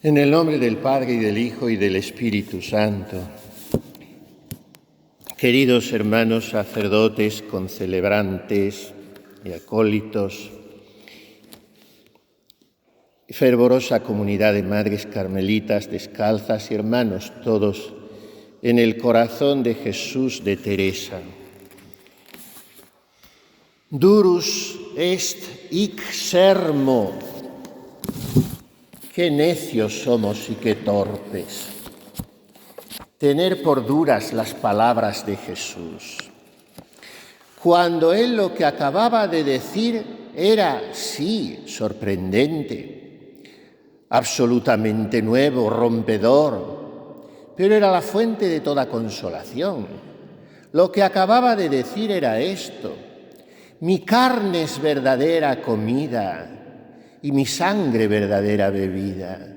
En el nombre del Padre, y del Hijo, y del Espíritu Santo. Queridos hermanos sacerdotes, concelebrantes y acólitos, fervorosa comunidad de madres carmelitas descalzas y hermanos todos en el corazón de Jesús de Teresa. Durus est hic sermo. Qué necios somos y qué torpes. Tener por duras las palabras de Jesús, cuando él lo que acababa de decir era, sí, sorprendente, absolutamente nuevo, rompedor, pero era la fuente de toda consolación. Lo que acababa de decir era esto: mi carne es verdadera comida y mi sangre verdadera bebida.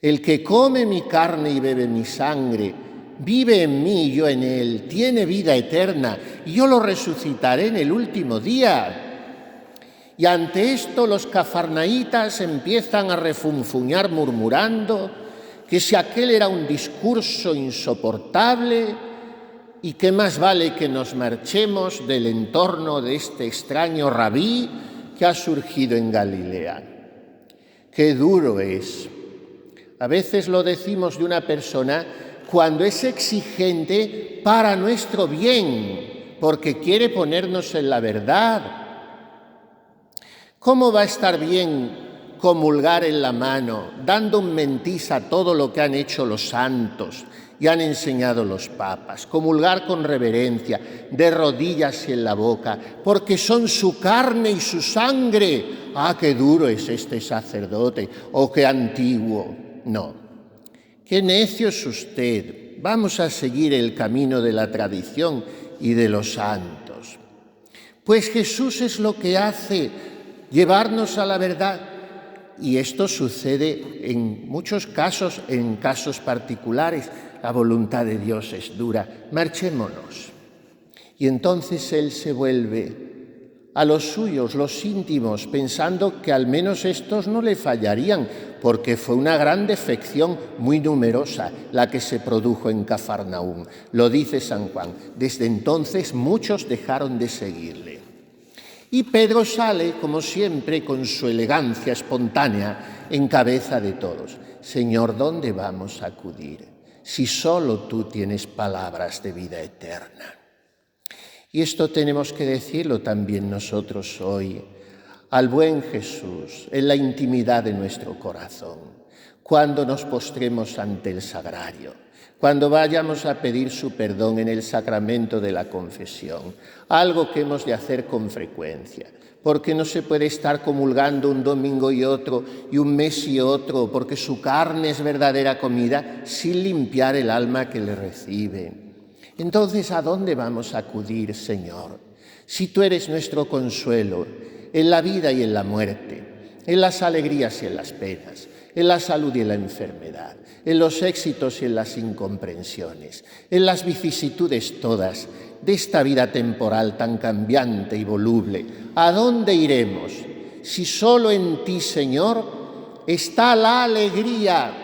El que come mi carne y bebe mi sangre, vive en mí y yo en él, tiene vida eterna, y yo lo resucitaré en el último día. Y ante esto los cafarnaítas empiezan a refunfuñar murmurando que si aquel era un discurso insoportable y que más vale que nos marchemos del entorno de este extraño rabí que ha surgido en Galilea. Qué duro es. A veces lo decimos de una persona cuando es exigente para nuestro bien, porque quiere ponernos en la verdad. ¿Cómo va a estar bien comulgar en la mano, dando un mentís a todo lo que han hecho los santos y han enseñado los papas? Comulgar con reverencia, de rodillas y en la boca, porque son su carne y su sangre. ¡Ah, qué duro es este sacerdote! ¡Oh, qué antiguo! No. ¡Qué necio es usted! Vamos a seguir el camino de la tradición y de los santos. Pues Jesús es lo que hace, llevarnos a la verdad. Y esto sucede en muchos casos, en casos particulares. La voluntad de Dios es dura. Marchémonos. Y entonces Él se vuelve a los suyos, los íntimos, pensando que al menos estos no le fallarían, porque fue una gran defección muy numerosa la que se produjo en Cafarnaúm. Lo dice San Juan. Desde entonces muchos dejaron de seguirle. Y Pedro sale, como siempre, con su elegancia espontánea, en cabeza de todos. Señor, ¿dónde vamos a acudir si solo tú tienes palabras de vida eterna? Y esto tenemos que decirlo también nosotros hoy al buen Jesús, en la intimidad de nuestro corazón, cuando nos postremos ante el sagrario, cuando vayamos a pedir su perdón en el sacramento de la confesión, algo que hemos de hacer con frecuencia, porque no se puede estar comulgando un domingo y otro, y un mes y otro, porque su carne es verdadera comida, sin limpiar el alma que le recibe. Entonces, ¿a dónde vamos a acudir, Señor? Si tú eres nuestro consuelo en la vida y en la muerte, en las alegrías y en las penas, en la salud y en la enfermedad, en los éxitos y en las incomprensiones, en las vicisitudes todas de esta vida temporal tan cambiante y voluble. ¿A dónde iremos? Si solo en ti, Señor, está la alegría,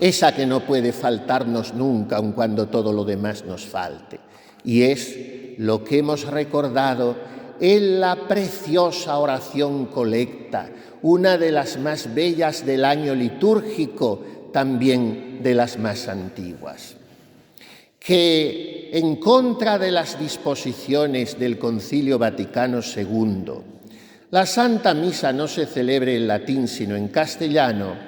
esa que no puede faltarnos nunca, aun cuando todo lo demás nos falte. Y es lo que hemos recordado en la preciosa oración colecta, una de las más bellas del año litúrgico, también de las más antiguas, que en contra de las disposiciones del Concilio Vaticano II, la Santa Misa no se celebre en latín sino en castellano,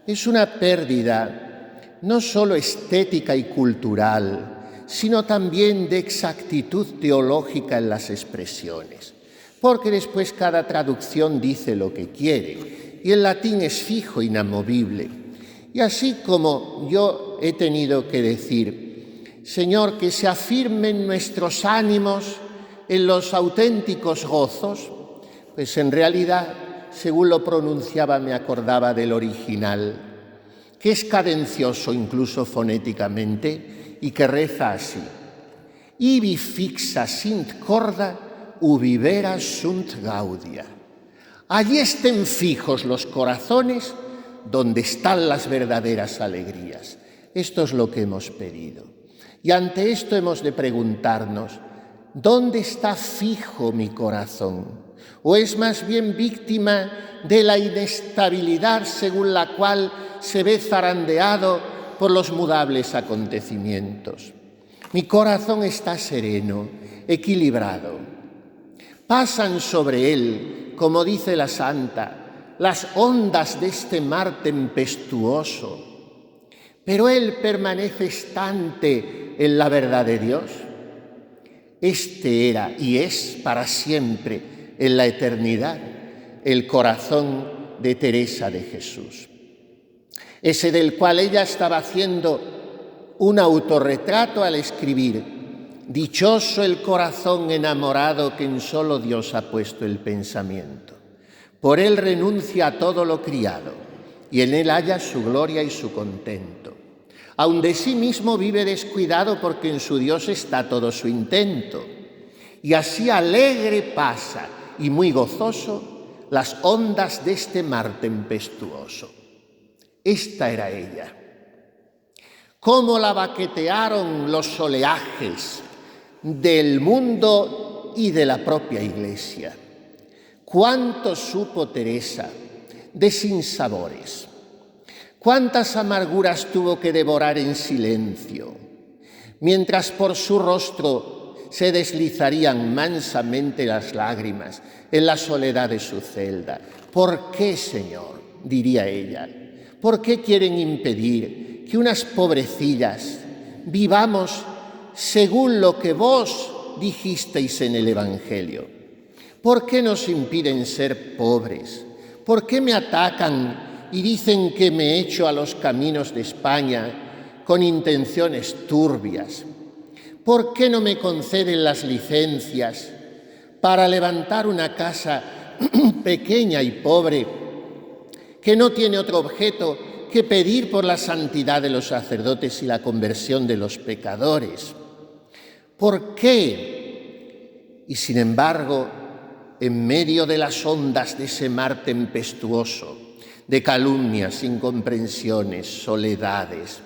es una pérdida no solo estética y cultural, sino también de exactitud teológica en las expresiones, porque después cada traducción dice lo que quiere, y el latín es fijo, inamovible. Y así como yo he tenido que decir, Señor, que se afirmen nuestros ánimos en los auténticos gozos, pues en realidad, según lo pronunciaba, me acordaba del original, que es cadencioso incluso fonéticamente y que reza así: Ibi fixa sint corda, ubi vera sunt gaudia. Allí estén fijos los corazones donde están las verdaderas alegrías. Esto es lo que hemos pedido. Y ante esto hemos de preguntarnos, ¿dónde está fijo mi corazón? ¿O es más bien víctima de la inestabilidad según la cual se ve zarandeado por los mudables acontecimientos? Mi corazón está sereno, equilibrado. Pasan sobre él, como dice la santa, las ondas de este mar tempestuoso, pero él permanece estante en la verdad de Dios. Este era y es para siempre, en la eternidad, el corazón de Teresa de Jesús. Ese del cual ella estaba haciendo un autorretrato al escribir: dichoso el corazón enamorado que en solo Dios ha puesto el pensamiento. Por él renuncia a todo lo criado y en él halla su gloria y su contento. Aun de sí mismo vive descuidado porque en su Dios está todo su intento. Y así alegre pasa y muy gozoso las ondas de este mar tempestuoso. Esta era ella. Cómo la baquetearon los oleajes del mundo y de la propia Iglesia. Cuánto supo Teresa de sinsabores. Cuántas amarguras tuvo que devorar en silencio, mientras por su rostro se deslizarían mansamente las lágrimas en la soledad de su celda. ¿Por qué, Señor?, diría ella, ¿por qué quieren impedir que unas pobrecillas vivamos según lo que vos dijisteis en el Evangelio? ¿Por qué nos impiden ser pobres? ¿Por qué me atacan y dicen que me echo a los caminos de España con intenciones turbias? ¿Por qué no me conceden las licencias para levantar una casa pequeña y pobre que no tiene otro objeto que pedir por la santidad de los sacerdotes y la conversión de los pecadores? ¿Por qué? Y sin embargo, en medio de las ondas de ese mar tempestuoso, de calumnias, incomprensiones, soledades,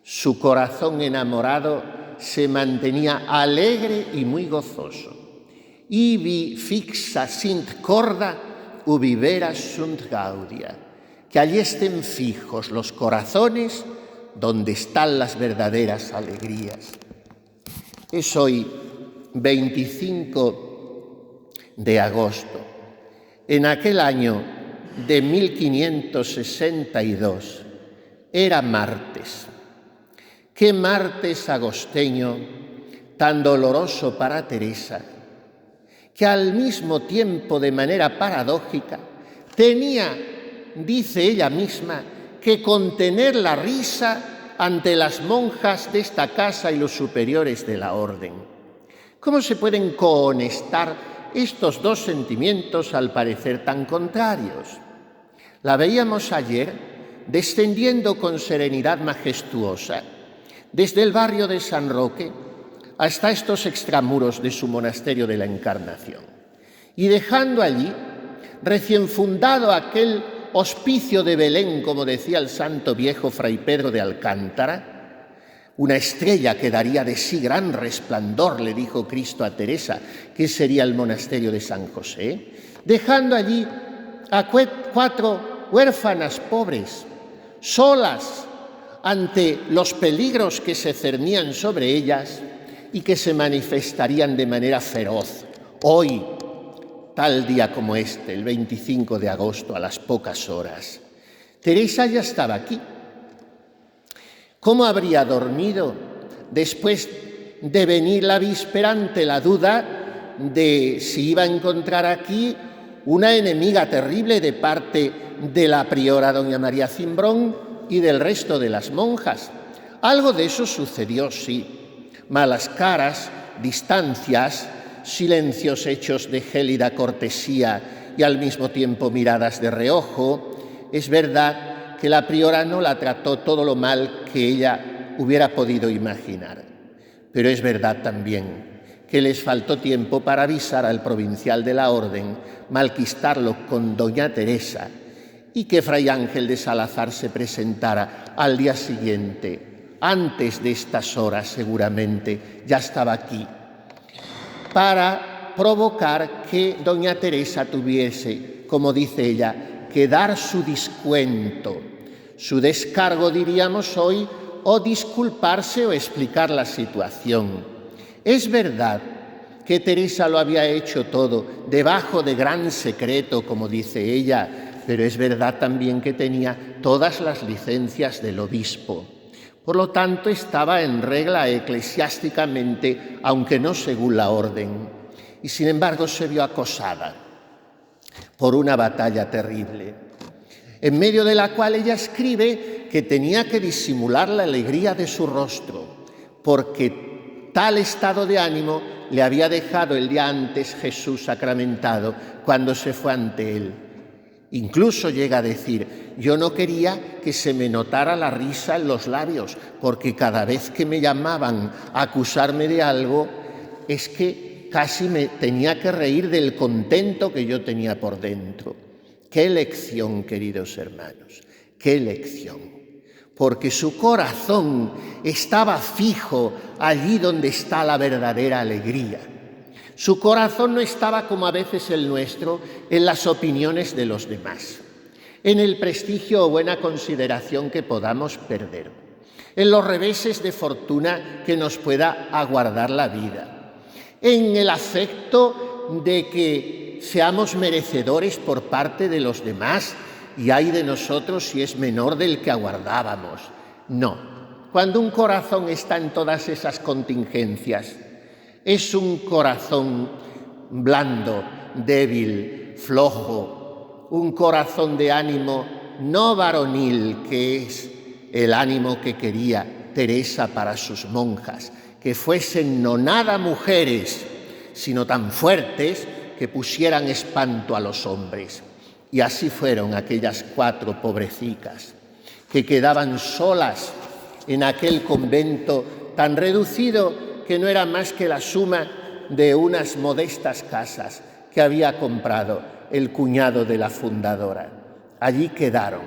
su corazón enamorado se mantenía alegre y muy gozoso. Ibi fixa sint corda, ubi vera sunt gaudia. Que allí estén fijos los corazones donde están las verdaderas alegrías. Es hoy 25 de agosto. En aquel año de 1562 era martes. Qué martes agosteño tan doloroso para Teresa, que al mismo tiempo, de manera paradójica, tenía, dice ella misma, que contener la risa ante las monjas de esta casa y los superiores de la orden. ¿Cómo se pueden cohonestar estos dos sentimientos al parecer tan contrarios? La veíamos ayer descendiendo con serenidad majestuosa desde el barrio de San Roque hasta estos extramuros de su monasterio de la Encarnación, y dejando allí, recién fundado aquel hospicio de Belén, como decía el santo viejo Fray Pedro de Alcántara, una estrella que daría de sí gran resplandor, le dijo Cristo a Teresa, que sería el monasterio de San José, dejando allí a 4 huérfanas pobres, solas ante los peligros que se cernían sobre ellas y que se manifestarían de manera feroz. Hoy, tal día como este, el 25 de agosto, a las pocas horas, Teresa ya estaba aquí. ¿Cómo habría dormido después de venir la víspera ante la duda de si iba a encontrar aquí una enemiga terrible de parte de la priora doña María Cimbrón y del resto de las monjas? Algo de eso sucedió, sí. Malas caras, distancias, silencios hechos de gélida cortesía y al mismo tiempo miradas de reojo. Es verdad que la priora no la trató todo lo mal que ella hubiera podido imaginar. Pero es verdad también que les faltó tiempo para avisar al provincial de la orden, malquistarlo con doña Teresa y que Fray Ángel de Salazar se presentara al día siguiente, antes de estas horas seguramente, ya estaba aquí, para provocar que doña Teresa tuviese, como dice ella, que dar su descuento, su descargo, diríamos hoy, o disculparse o explicar la situación. Es verdad que Teresa lo había hecho todo debajo de gran secreto, como dice ella, pero es verdad también que tenía todas las licencias del obispo. Por lo tanto, estaba en regla eclesiásticamente, aunque no según la orden. Y sin embargo se vio acosada por una batalla terrible, en medio de la cual ella escribe que tenía que disimular la alegría de su rostro, porque tal estado de ánimo le había dejado el día antes Jesús sacramentado cuando se fue ante él. Incluso llega a decir: yo no quería que se me notara la risa en los labios, porque cada vez que me llamaban a acusarme de algo, es que casi me tenía que reír del contento que yo tenía por dentro. ¡Qué lección, queridos hermanos! ¡Qué lección! Porque su corazón estaba fijo allí donde está la verdadera alegría. Su corazón no estaba, como a veces el nuestro, en las opiniones de los demás, en el prestigio o buena consideración que podamos perder, en los reveses de fortuna que nos pueda aguardar la vida, en el afecto de que seamos merecedores por parte de los demás y ay de nosotros si es menor del que aguardábamos. No, cuando un corazón está en todas esas contingencias, es un corazón blando, débil, flojo, un corazón de ánimo no varonil, que es el ánimo que quería Teresa para sus monjas, que fuesen no nada mujeres, sino tan fuertes que pusieran espanto a los hombres. Y así fueron aquellas 4 pobrecicas que quedaban solas en aquel convento tan reducido que no era más que la suma de unas modestas casas que había comprado el cuñado de la fundadora. Allí quedaron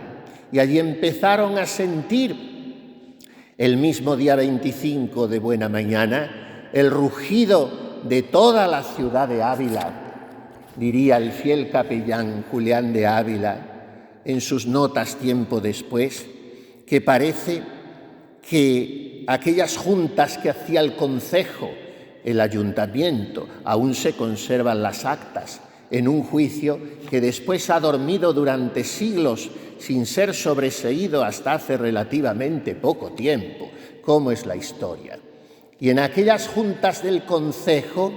y allí empezaron a sentir el mismo día 25 de buena mañana el rugido de toda la ciudad de Ávila, diría el fiel capellán Julián de Ávila en sus notas tiempo después, que parece que aquellas juntas que hacía el concejo, el ayuntamiento, aún se conservan las actas, en un juicio que después ha dormido durante siglos sin ser sobreseído hasta hace relativamente poco tiempo, como es la historia. Y en aquellas juntas del concejo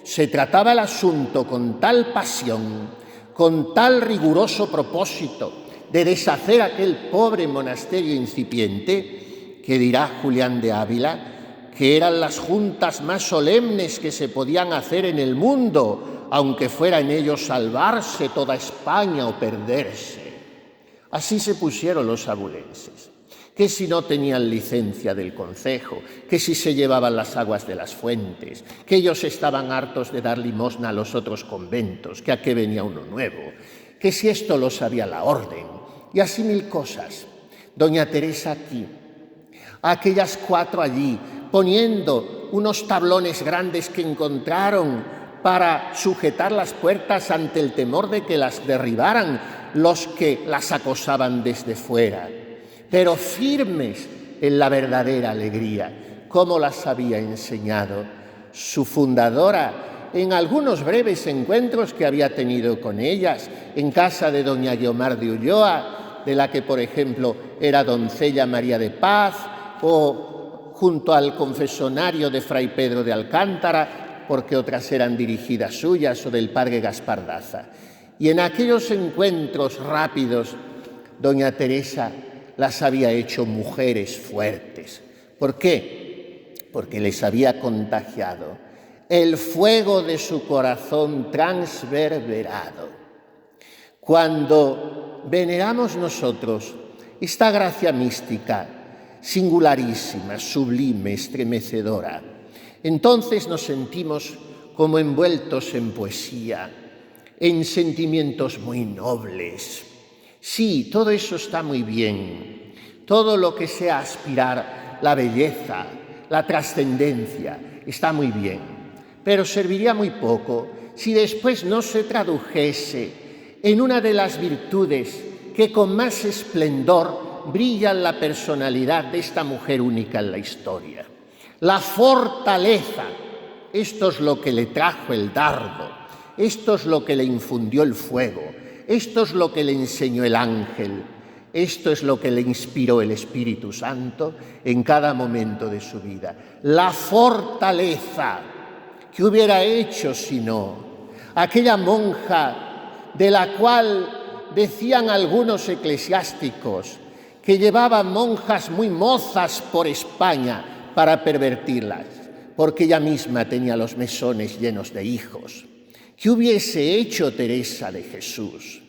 se trataba el asunto con tal pasión, con tal riguroso propósito de deshacer aquel pobre monasterio incipiente, que dirá Julián de Ávila que eran las juntas más solemnes que se podían hacer en el mundo, aunque fuera en ellos salvarse toda España o perderse. Así se pusieron los abulenses, que si no tenían licencia del concejo, que si se llevaban las aguas de las fuentes, que ellos estaban hartos de dar limosna a los otros conventos, que a qué venía uno nuevo, que si esto lo sabía la orden, y así 1000 cosas. Doña Teresa aquí, aquellas 4 allí, poniendo unos tablones grandes que encontraron para sujetar las puertas ante el temor de que las derribaran los que las acosaban desde fuera, pero firmes en la verdadera alegría, como las había enseñado su fundadora en algunos breves encuentros que había tenido con ellas, en casa de doña Guiomar de Ulloa, de la que, por ejemplo, era doncella María de Paz, o junto al confesonario de Fray Pedro de Alcántara, porque otras eran dirigidas suyas, o del padre Gaspar Daza. Y en aquellos encuentros rápidos, doña Teresa las había hecho mujeres fuertes. ¿Por qué? Porque les había contagiado el fuego de su corazón transverberado. Cuando veneramos nosotros esta gracia mística, singularísima, sublime, estremecedora, entonces nos sentimos como envueltos en poesía, en sentimientos muy nobles, Sí, todo eso está muy bien. Todo lo que sea aspirar la belleza, la trascendencia, está muy bien. Pero serviría muy poco si después no se tradujese en una de las virtudes que con más esplendor brilla en la personalidad de esta mujer única en la historia. La fortaleza. Esto es lo que le trajo el dardo, esto es lo que le infundió el fuego, esto es lo que le enseñó el ángel, esto es lo que le inspiró el Espíritu Santo en cada momento de su vida. La fortaleza. ¿Qué hubiera hecho si no? Aquella monja de la cual decían algunos eclesiásticos que llevaban monjas muy mozas por España para pervertirlas, porque ella misma tenía los mesones llenos de hijos. ¿Qué hubiese hecho Teresa de Jesús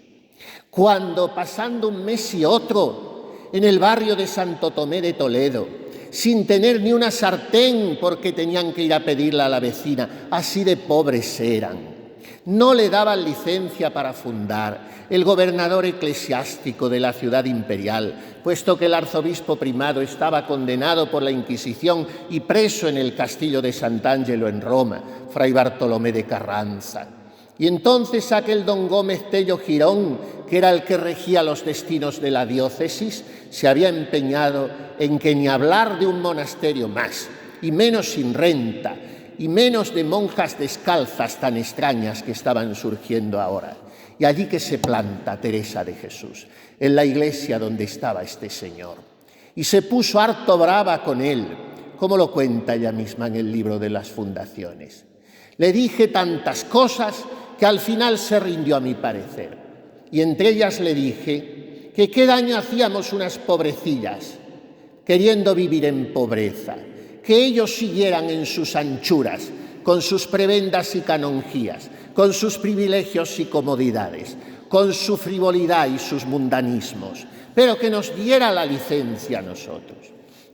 cuando, pasando un mes y otro en el barrio de Santo Tomé de Toledo, sin tener ni una sartén porque tenían que ir a pedirla a la vecina, así de pobres eran, no le daban licencia para fundar, el gobernador eclesiástico de la ciudad imperial, puesto que el arzobispo primado estaba condenado por la Inquisición y preso en el castillo de Sant'Angelo en Roma, Fray Bartolomé de Carranza. Y entonces aquel don Gómez Tello Girón, que era el que regía los destinos de la diócesis, se había empeñado en que ni hablar de un monasterio más, y menos sin renta, y menos de monjas descalzas tan extrañas que estaban surgiendo ahora. Y allí que se planta Teresa de Jesús, en la iglesia donde estaba este señor. Y se puso harto brava con él, como lo cuenta ella misma en el libro de las fundaciones. Le dije tantas cosas que al final se rindió a mi parecer. Y entre ellas le dije que qué daño hacíamos unas pobrecillas, queriendo vivir en pobreza, que ellos siguieran en sus anchuras, con sus prebendas y canonjías, con sus privilegios y comodidades, con su frivolidad y sus mundanismos, pero que nos diera la licencia a nosotros.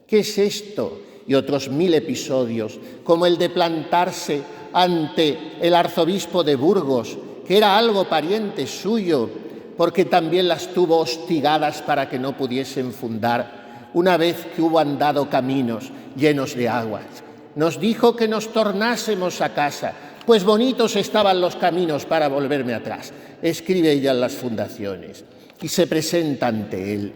¿Qué es esto? Y otros 1000 episodios, como el de plantarse ante el arzobispo de Burgos, que era algo pariente suyo, porque también las tuvo hostigadas para que no pudiesen fundar, una vez que hubo andado caminos llenos de aguas. Nos dijo que nos tornásemos a casa, pues bonitos estaban los caminos para volverme atrás, escribe ella en las fundaciones, y se presenta ante él.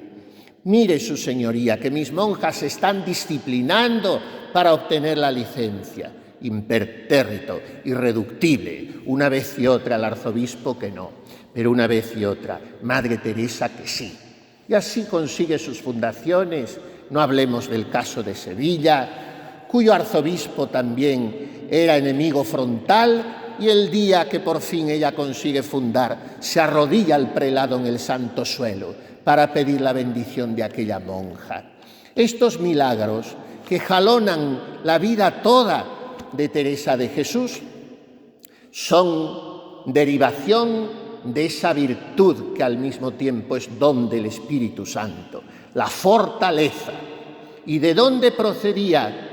Mire, su señoría, que mis monjas se están disciplinando para obtener la licencia. Impertérrito, irreductible, una vez y otra el arzobispo que no, pero una vez y otra Madre Teresa que sí. Y así consigue sus fundaciones. No hablemos del caso de Sevilla, cuyo arzobispo también era enemigo frontal, y el día que por fin ella consigue fundar, se arrodilla al prelado en el santo suelo para pedir la bendición de aquella monja. Estos milagros que jalonan la vida toda de Teresa de Jesús son derivación de esa virtud que al mismo tiempo es don del Espíritu Santo, la fortaleza. ¿Y de dónde procedía?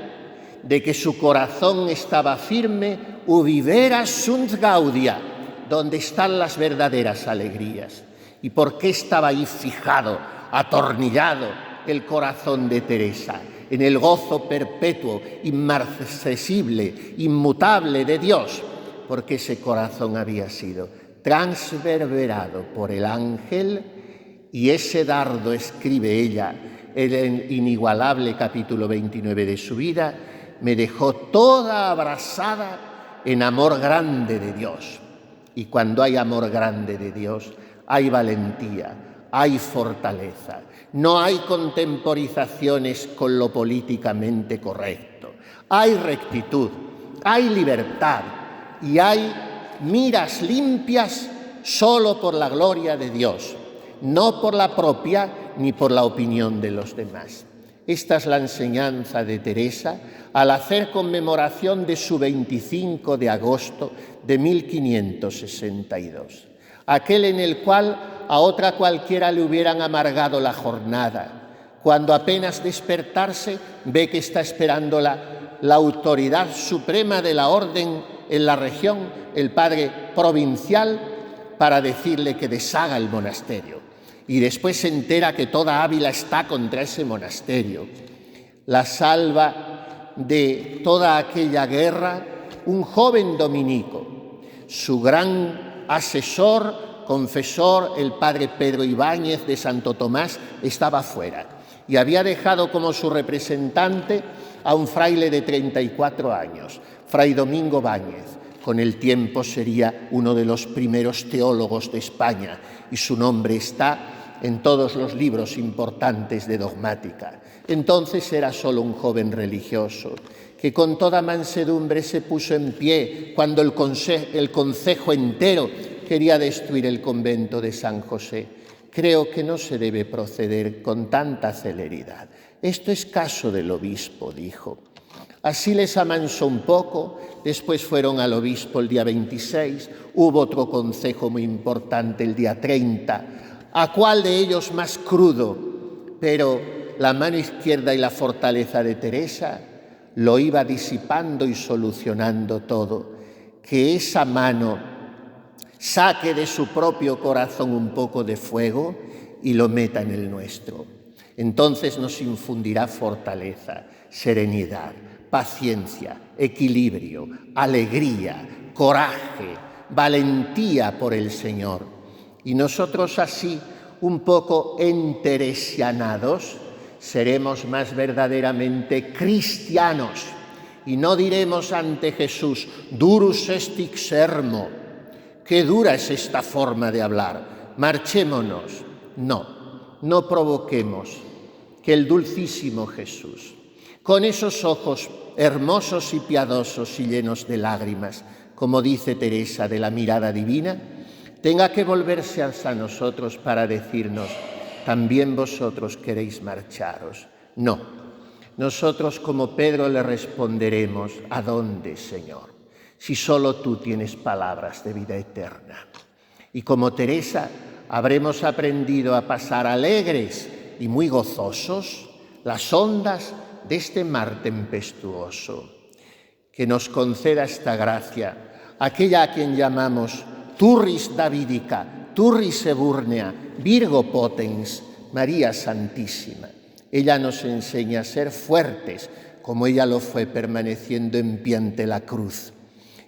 De que su corazón estaba firme, ubi vera sunt gaudia, donde están las verdaderas alegrías. ¿Y por qué estaba ahí fijado, atornillado el corazón de Teresa? En el gozo perpetuo, inmarcesible, inmutable de Dios, porque ese corazón había sido transverberado por el ángel, y ese dardo, escribe ella en el inigualable capítulo 29 de su vida, me dejó toda abrasada en amor grande de Dios. Y cuando hay amor grande de Dios, hay valentía, hay fortaleza, no hay contemporizaciones con lo políticamente correcto, hay rectitud, hay libertad y hay miras limpias solo por la gloria de Dios, no por la propia ni por la opinión de los demás. Esta es la enseñanza de Teresa al hacer conmemoración de su 25 de agosto de 1562, aquel en el cual a otra cualquiera le hubieran amargado la jornada, cuando apenas despertarse ve que está esperando la autoridad suprema de la orden en la región, el padre provincial, para decirle que deshaga el monasterio. y después se entera que toda Ávila está contra ese monasterio. La salva de toda aquella guerra un joven dominico. Su gran asesor, confesor, el padre Pedro Ibáñez de Santo Tomás, estaba fuera y había dejado como su representante a un fraile de 34 años, Fray Domingo Báñez. Con el tiempo sería uno de los primeros teólogos de España y su nombre está en todos los libros importantes de dogmática. Entonces era solo un joven religioso que con toda mansedumbre se puso en pie cuando el concejo entero quería destruir el convento de San José. Creo que no se debe proceder con tanta celeridad. Esto es caso del obispo, dijo. Así les amansó un poco, después fueron al obispo el día 26, hubo otro concejo muy importante el día 30, ¿a cuál de ellos más crudo? Pero la mano izquierda y la fortaleza de Teresa lo iba disipando y solucionando todo. Que esa mano saque de su propio corazón un poco de fuego y lo meta en el nuestro. Entonces nos infundirá fortaleza, serenidad, paciencia, equilibrio, alegría, coraje, valentía por el Señor. Y nosotros así, un poco enteresianados, seremos más verdaderamente cristianos y no diremos ante Jesús, durus est hic sermo, qué dura es esta forma de hablar, marchémonos. No provoquemos que el dulcísimo Jesús, con esos ojos hermosos y piadosos y llenos de lágrimas, como dice Teresa de la mirada divina, tenga que volverse hacia nosotros para decirnos, ¿también vosotros queréis marcharos? No. Nosotros como Pedro le responderemos, ¿a dónde, Señor? Si solo tú tienes palabras de vida eterna. Y como Teresa, habremos aprendido a pasar alegres y muy gozosos las ondas de este mar tempestuoso. Que nos conceda esta gracia, aquella a quien llamamos Turris Davidica, Turris Eburnea, Virgo Potens, María Santísima. Ella nos enseña a ser fuertes, como ella lo fue permaneciendo en pie ante la cruz.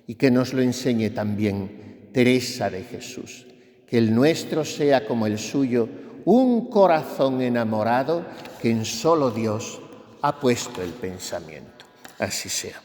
Y que nos lo enseñe también Teresa de Jesús. Que el nuestro sea como el suyo, un corazón enamorado que en solo Dios ha puesto el pensamiento. Así sea.